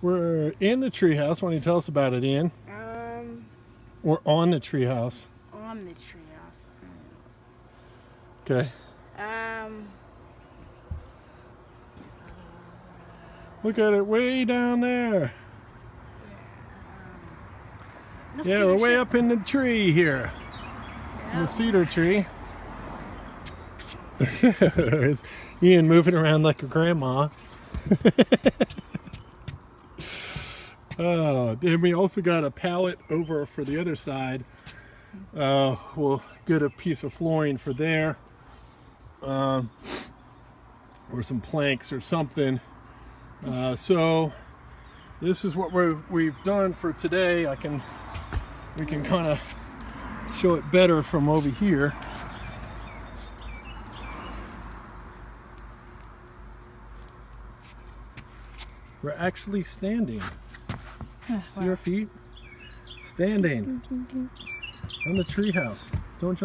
We're in the treehouse. Why don't you tell us about it, Ian? We're on the treehouse. On the treehouse. Okay. Look at it way down there. Yeah, we're way up in the tree here. The cedar tree. There's Ian moving around like a grandma. Then we also got a pallet over for the other side. We'll get a piece of flooring for there. Or some planks or something. So this is what we've done for today. We can kind of show it better from over here. We're actually standing. See our feet? Standing on the treehouse. Don't